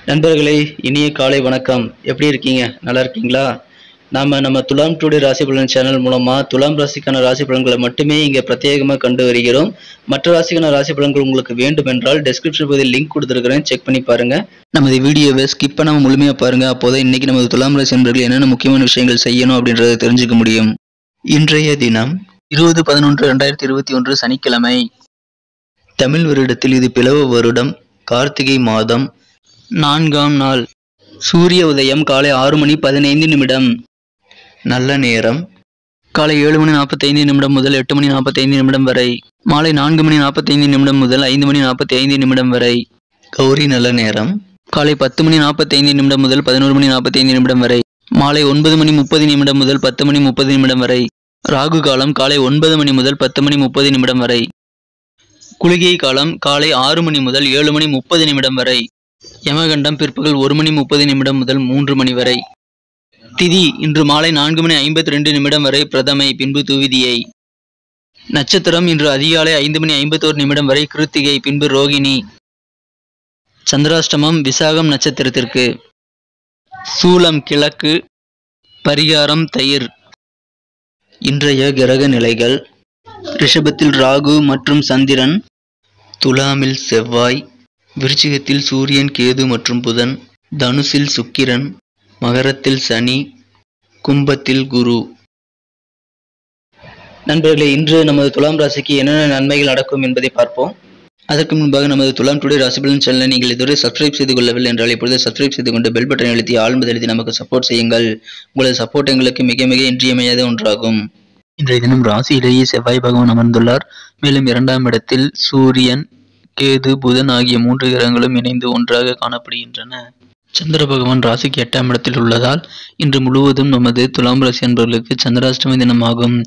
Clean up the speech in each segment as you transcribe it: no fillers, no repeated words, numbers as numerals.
நண்பர்களே, இனிய காலை வணக்கம். எப்படி இருக்கீங்க? நல்லா இருக்கீங்களா? நம்ம துலாம் டுடே ராசி பலன் சேனல் மூலமா துலாம் ராசிக்கான ராசி பலன்களை மட்டுமே இங்க பிரத்யேகமா கண்டு வருகிறோம். மற்ற ராசிக்கான ராசி பலன்கள் உங்களுக்கு வேண்டும் என்றால் டெஸ்கிரிப்ஷன் பகுதியில் லிங்க் கொடுத்துருக்கிறேன், செக் பண்ணி பாருங்க. நமது வீடியோவை ஸ்கிப் பண்ணாம முழுமையா பாருங்க. அப்போதான் இன்னைக்கு நமது துலாம் ராசி நண்பர்கள் என்னென்ன முக்கியமான விஷயங்கள் செய்யணும் அப்படின்றத தெரிஞ்சுக்க முடியும். இன்றைய தினம் 20/11/2021 சனிக்கிழமை. தமிழ் வருடத்தில் இது பிளவ வருடம், கார்த்திகை மாதம், 4ஆம் நாள். சூரிய உதயம் காலை 6:15. நல்ல நேரம் காலை 7:45 முதல் 8:45 வரை. மாலை 4:45 முதல் 5:45 வரை. கௌரி நல்ல நேரம் காலை 10:45 முதல் 11:45 வரை. மாலை 9:30 முதல் 10:30 வரை. ராகு காலம் காலை 9 மணி முதல் 10:30 வரை. குளிகை காலம் காலை 6 மணி முதல் 7:30 வரை. யமகண்டம் பிற்பகல் 1:30 முதல் 3 மணி வரை. திதி இன்று மாலை 4:52 வரை பிரதமை, பின்பு துவிதியை. நட்சத்திரம் இன்று அதிகாலை 5:51 வரை கிருத்திகை, பின்பு ரோகிணி. சந்திராஷ்டமம் விசாகம் நட்சத்திரத்திற்கு. சூலம் கிழக்கு, பரிகாரம் தயிர். இன்றைய கிரக நிலைகள்: ரிஷபத்தில் ராகு மற்றும் சந்திரன், துலாமில் செவ்வாய், விருச்சிகத்தில் சூரியன், கேது மற்றும் புதன், தனுசில் சுக்கிரன், மகரத்தில் சனி, கும்பத்தில் குரு. நண்பர்களே, இன்று நமது துலாம் ராசிக்கு என்னென்ன நன்மைகள் நடக்கும் என்பதை பார்ப்போம். அதற்கு முன்பாக நமது துலாம் டுடே ராசி பலன் சேனலை நீங்கள் இதுவரை சப்ஸ்கிரைப் செய்து கொள்ளவில்லை என்றால் இப்பொழுது சப்ஸ்கிரைப் செய்து கொண்டு பெல் பட்டன் அழுத்தி ஆழ்ந்து எழுதி நமக்கு சப்போர்ட் செய்யுங்கள். உங்களது சப்போர்ட் எங்களுக்கு மிக மிக இன்றியமையாத ஒன்றாகும். இன்றைய தினம் ராசியிலேயே செவ்வாய் பகவான் அமர்ந்துள்ளார். மேலும் 2ஆம் இடத்தில் சூரியன், கேது, புதன் ஆகிய 3 கிரகங்களும் இணைந்து ஒன்றாக காணப்படுகின்றன. சந்திர பகவான் ராசிக்கு 8ஆம் இடத்தில் உள்ளதால் இன்று முழுவதும் நமது துலாம் ராசி அன்பர்களுக்கு சந்திராஷ்டமி தினமாகும்.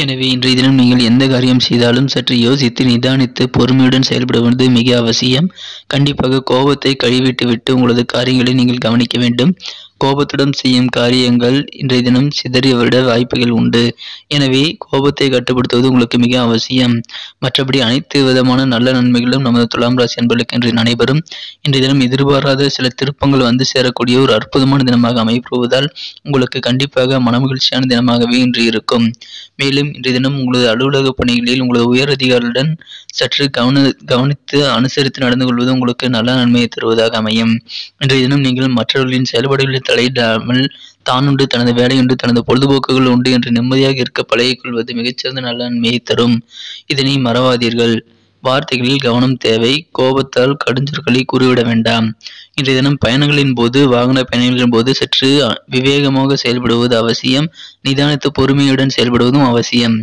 எனவே இன்றைய தினம் நீங்கள் எந்த காரியம் செய்தாலும் சற்று யோசித்து நிதானித்து பொறுமையுடன் செயல்படுவது மிக அவசியம். கண்டிப்பாக கோபத்தை கழுவிட்டு உங்களது காரியங்களை நீங்கள் கவனிக்க வேண்டும். கோபத்துடன் செய்யும் காரியங்கள் இன்றைய தினம் சிதறிவிட வாய்ப்புகள் உண்டு. எனவே கோபத்தை கட்டுப்படுத்துவது உங்களுக்கு மிக அவசியம். மற்றபடி அனைத்து விதமான நல்ல நன்மைகளும் நமது துலாம் ராசி அன்பர்களுக்கு இன்று நடைபெறும். இன்றைய தினம் எதிர்பாராத சில திருப்பங்கள் வந்து சேரக்கூடிய ஒரு அற்புதமான தினமாக அமைப்பதால் உங்களுக்கு கண்டிப்பாக மனமகிழ்ச்சியான தினமாகவே இன்று இருக்கும். மேலும் இன்றைய தினம் உங்களது அலுவலக பணிகளில் உங்களது உயர் அதிகாரிகளுடன் சற்று கவனித்து அனுசரித்து நடந்து கொள்வது உங்களுக்கு நல்ல நன்மையை தருவதாக அமையும். இன்றைய தினம் நீங்கள் மற்றவர்களின் செயல்பாடுகளில் தலையிடாமல் தானுண்டு தனது வேலையுண்டு தனது பொழுதுபோக்குகள் உண்டு என்று நிம்மதியாக இருக்க பழகிக் கொள்வது மிகச்சிறந்த நல்ல நன்மையை தரும். இதனை மறவாதீர்கள். வார்த்தைகளில் கவனம் தேவை. கோபத்தால் கடுஞ்சொற்களை கூறிவிட வேண்டாம். இன்றைய தினம் பயணங்களின் போது, வாகன பயணங்களின் போது சற்று விவேகமாக செயல்படுவது அவசியம். நிதானித்து பொறுமையுடன் செயல்படுவதும் அவசியம்.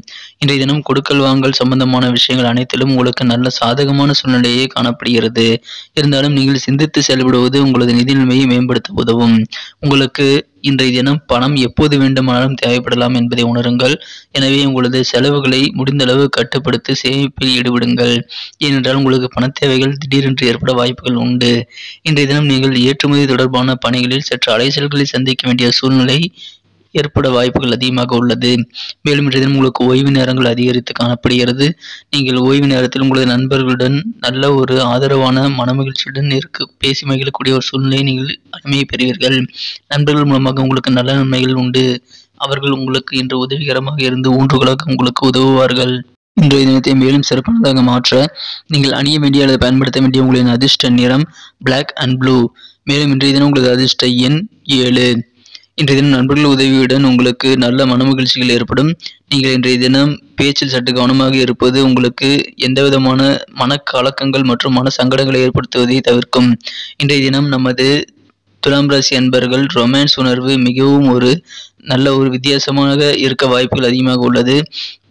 இன்றைய தினம் கொடுக்கல் வாங்கல் சம்பந்தமான விஷயங்கள் அனைத்திலும் உங்களுக்கு நல்ல சாதகமான சூழ்நிலையே காணப்படுகிறது. இருந்தாலும் நீங்கள் சிந்தித்து செயல்படுவது உங்களது நிதி நிலைமையை மேம்படுத்த உதவும். உங்களுக்கு இன்றைய தினம் பணம் எப்போது வேண்டுமானாலும் தேவைப்படலாம் என்பதை உணருங்கள். எனவே உங்களது செலவுகளை முடிந்தளவு கட்டுப்படுத்தி சேமிப்பில் ஈடுபடுங்கள். ஏனென்றால் உங்களுக்கு பண தேவைகள் திடீரென்று ஏற்பட வாய்ப்புகள் உண்டு. இன்றைய தினம் நீங்கள் ஏற்றுமதி தொடர்பான பணிகளில் சற்று அலைச்சல்களை சந்திக்க வேண்டிய சூழ்நிலை ஏற்பட வாய்ப்புகள் அதிகமாக உள்ளது. மேலும் இன்றைய தினம் உங்களுக்கு ஓய்வு நேரங்கள் அதிகரித்து காணப்படுகிறது. நீங்கள் ஓய்வு நேரத்தில் உங்களது நண்பர்களுடன் நல்ல ஒரு ஆதரவான மனமகிழ்ச்சியுடன் பேசி மகிழக்கூடிய ஒரு சூழ்நிலையை நீங்கள் அமைய பெறுவீர்கள். நண்பர்கள் மூலமாக உங்களுக்கு நல்ல நன்மைகள் உண்டு. அவர்கள் உங்களுக்கு இன்று உதவிகரமாக இருந்து ஊன்றுகளாக உங்களுக்கு உதவுவார்கள். இன்றைய தினத்தை மேலும் சிறப்பானதாக மாற்ற நீங்கள் அணிய வேண்டிய அல்லது பயன்படுத்த வேண்டிய உங்களின் அதிர்ஷ்ட நிறம் பிளாக் அண்ட் ப்ளூ. மேலும் இன்றைய தினம் உங்களது அதிர்ஷ்ட எண் 7. இன்றைய தினம் நண்பர்கள் உதவியுடன் உங்களுக்கு நல்ல மனமகிழ்ச்சிகள் ஏற்படும். நீங்கள் இன்றைய தினம் பேச்சில் சற்று கவனமாக இருப்பது உங்களுக்கு எந்தவிதமான மனக்கலக்கங்கள் மற்றும் மன சங்கடங்களை ஏற்படுத்துவதை தவிர்க்கும். இன்றைய தினம் நமது துலாம் ராசி அன்பர்கள் ரொமான்ஸ் உணர்வு மிகவும் ஒரு நல்ல ஒரு வித்தியாசமாக இருக்க வாய்ப்புகள் அதிகமாக உள்ளது.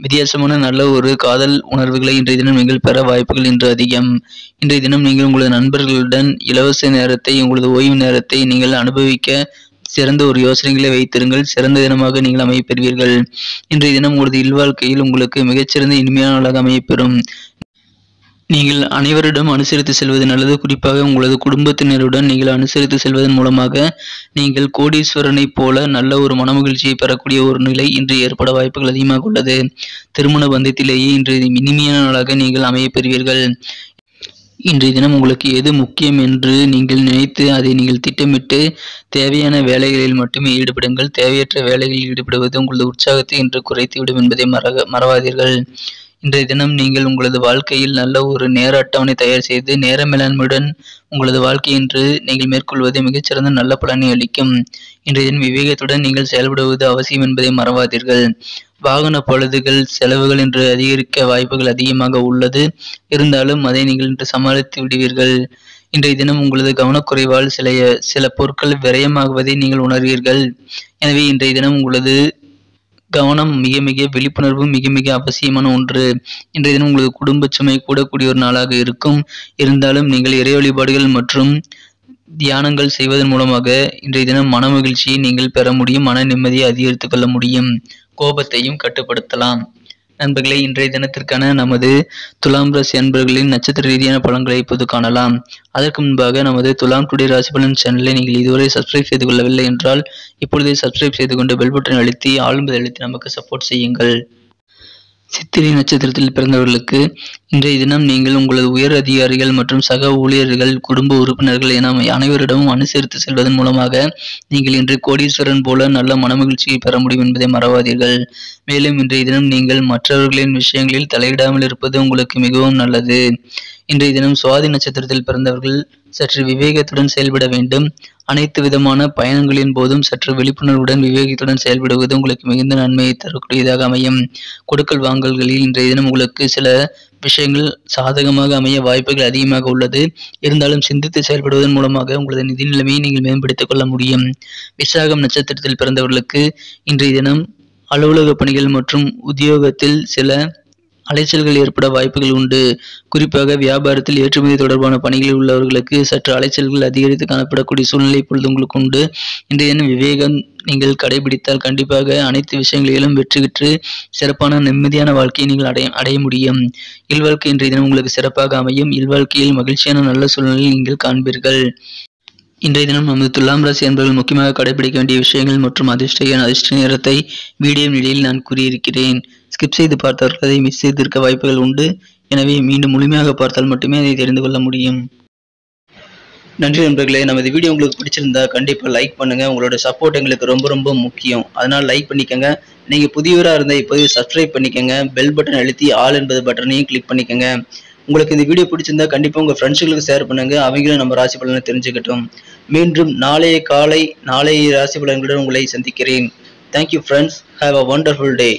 வித்தியாசமான நல்ல ஒரு காதல் உணர்வுகளை இன்றைய தினம் நீங்கள் பெற வாய்ப்புகள் இன்று அதிகம். இன்றைய தினம் நீங்கள் உங்களது நண்பர்களுடன் இலவச நேரத்தை, உங்களது ஓய்வு நேரத்தை நீங்கள் அனுபவிக்க சிறந்த ஒரு யோசனைகளை வைத்திருங்கள். சிறந்த தினமாக நீங்கள் அமையப்பெறுவீர்கள். இன்றைய தினம் உங்களது இல்வாழ்க்கையில் உங்களுக்கு மிகச்சிறந்த இனிமையான நாளாக அமையப்பெறும். நீங்கள் அனைவரிடம் அனுசரித்து செல்வது நல்லது. குறிப்பாக உங்களது குடும்பத்தினருடன் நீங்கள் அனுசரித்து செல்வதன் மூலமாக நீங்கள் கோடீஸ்வரனைப் போல நல்ல ஒரு மனமகிழ்ச்சியை பெறக்கூடிய ஒரு நிலை இன்று ஏற்பட வாய்ப்புகள் அதிகமாக உள்ளது. திருமண பந்தத்திலேயே இன்று இனிமையான நாளாக நீங்கள் அமையப்பெறுவீர்கள். இன்றைய தினம் உங்களுக்கு எது முக்கியம் என்று நீங்கள் நினைத்து அதை நீங்கள் திட்டமிட்டு தேவையான வேலைகளில் மட்டுமே ஈடுபடுங்கள். தேவையற்ற வேலைகளில் ஈடுபடுவது உங்களது உற்சாகத்தை இன்று குறைத்துவிடும் என்பதை மறவாதீர்கள். இன்றைய தினம் நீங்கள் உங்களது வாழ்க்கையில் நல்ல ஒரு நேர அட்டவணை தயார் செய்து நேர மேலாண்மையுடன் உங்களது வாழ்க்கை என்று நீங்கள் மேற்கொள்வது மிகச்சிறந்த நல்ல பலனை அளிக்கும். இன்றைய தினம் விவேகத்துடன் நீங்கள் செயல்படுவது அவசியம் என்பதை மறவாதீர்கள். வாகன பழுதுகள் செலவுகள் என்று அதிகரிக்க வாய்ப்புகள் அதிகமாக உள்ளது. இருந்தாலும் அதை நீங்கள் இன்று சமாளித்து விடுவீர்கள். இன்றைய தினம் உங்களது கவனக்குறைவால் சில பொருட்கள் விரயமாகுவதை நீங்கள் உணர்வீர்கள். எனவே இன்றைய தினம் உங்களது கவனம் மிக விழிப்புணர்வு மிக அவசியமான ஒன்று. இன்றைய தினம் உங்களது குடும்ப சுமை கூடக்கூடிய ஒரு நாளாக இருக்கும். இருந்தாலும் நீங்கள் இறை வழிபாடுகள் மற்றும் தியானங்கள் செய்வதன் மூலமாக இன்றைய தினம் மன மகிழ்ச்சியை நீங்கள் பெற முடியும். மன நிம்மதியை அதிகரித்துக் கொள்ள முடியும். கோபத்தையும் கட்டுப்படுத்தலாம். நண்பர்களே, இன்றைய தினத்திற்கான நமது துலாம் ராசி அன்பர்களின் நட்சத்திர ரீதியான பலன்களை இப்போது காணலாம். அதற்கு முன்பாக நமது துலாம் டுடே ராசி பலன் சேனலை நீங்கள் இதுவரை சப்ஸ்கிரைப் செய்து கொள்ளவில்லை என்றால் இப்பொழுதே சப்ஸ்கிரைப் செய்து கொண்டு பெல் பட்டன் அழுத்தி ஆழ்ந்து அழுத்தி நமக்கு சப்போர்ட் செய்யுங்கள். சித்திரை நட்சத்திரத்தில் பிறந்தவர்களுக்கு இன்றைய தினம் நீங்கள் உங்களது உயர் அதிகாரிகள் மற்றும் சக ஊழியர்கள் குடும்ப உறுப்பினர்கள் என அனைவரிடமும் அனுசரித்து செல்வதன் மூலமாக நீங்கள் இன்று கோடீஸ்வரன் போல நல்ல மனமகிழ்ச்சியை பெற முடியும் என்பதை மறவாதீர்கள். மேலும் இன்றைய தினம் நீங்கள் மற்றவர்களின் விஷயங்களில் தலையிடாமல் இருப்பது உங்களுக்கு மிகவும் நல்லது. இன்றைய தினம் சுவாதி நட்சத்திரத்தில் பிறந்தவர்கள் சற்று விவேகத்துடன் செயல்பட வேண்டும். அனைத்து விதமான பயணங்களின் போதும் சற்று விழிப்புணர்வுடன் விவேகத்துடன் செயல்படுவது உங்களுக்கு மிகுந்த நன்மையை தரக்கூடியதாக அமையும். கொடுக்கல் வாங்கல்களில் இன்றைய தினம் உங்களுக்கு சில விஷயங்கள் சாதகமாக அமைய வாய்ப்புகள் அதிகமாக உள்ளது. இருந்தாலும் சிந்தித்து செயல்படுவதன் மூலமாக உங்களது நிதி நிலைமையை நீங்கள் மேம்படுத்திக் கொள்ள முடியும். விசாகம் நட்சத்திரத்தில் பிறந்தவர்களுக்கு இன்றைய தினம் அலுவலக பணிகள் மற்றும் உத்தியோகத்தில் சில அலைச்சல்கள் ஏற்பட வாய்ப்புகள் உண்டு. குறிப்பாக வியாபாரத்தில் ஏற்றுமதி தொடர்பான பணிகளில் உள்ளவர்களுக்கு சற்று அலைச்சல்கள் அதிகரித்து காணப்படக்கூடிய சூழ்நிலை இப்பொழுது உங்களுக்கு உண்டு. இன்றைய தினம் விவேகம் நீங்கள் கடைபிடித்தால் கண்டிப்பாக அனைத்து விஷயங்களிலும் வெற்றி பெற்று சிறப்பான நிம்மதியான வாழ்க்கையை நீங்கள் அடைய முடியும். இல்வாழ்க்கை இன்றைய தினம் உங்களுக்கு சிறப்பாக அமையும். இல்வாழ்க்கையில் மகிழ்ச்சியான நல்ல சூழ்நிலையில் நீங்கள் காண்பீர்கள். இன்றைய தினம் நமது துலாம் ராசி அன்பர்கள் முக்கியமாக கடைபிடிக்க வேண்டிய விஷயங்கள் மற்றும் அதிர்ஷ்ட நேரத்தை வீடியோ நிலையில் நான் கூறியிருக்கிறேன். ஸ்கிப் செய்து பார்த்தவர்கள் அதை மிஸ் செய்திருக்க வாய்ப்புகள் உண்டு. எனவே மீண்டும் முழுமையாக பார்த்தால் மட்டுமே அதை தெரிந்து கொள்ள முடியும். நன்றி நண்பர்களே. நமது வீடியோ உங்களுக்கு பிடிச்சிருந்தா கண்டிப்பாக லைக் பண்ணுங்க. உங்களோட சப்போர்ட் எங்களுக்கு ரொம்ப முக்கியம். அதனால் லைக் பண்ணிக்கோங்க. நீங்கள் புதியவராக இருந்தால் இப்போது சப்ஸ்கிரைப் பண்ணிக்கோங்க. பெல் பட்டன் அழுத்தி ஆல் என்பது பட்டனையும் கிளிக் பண்ணிக்கோங்க. உங்களுக்கு இந்த வீடியோ பிடிச்சிருந்தா கண்டிப்பாக உங்கள் ஃப்ரெண்ட்ஸுகளுக்கு ஷேர் பண்ணுங்க. அவங்களும் நம்ம ராசி பலனை தெரிஞ்சுக்கட்டும். மீண்டும் நாளைய ராசி பலன்களுடன் உங்களை சந்திக்கிறேன். Thank you friends. Have a wonderful day.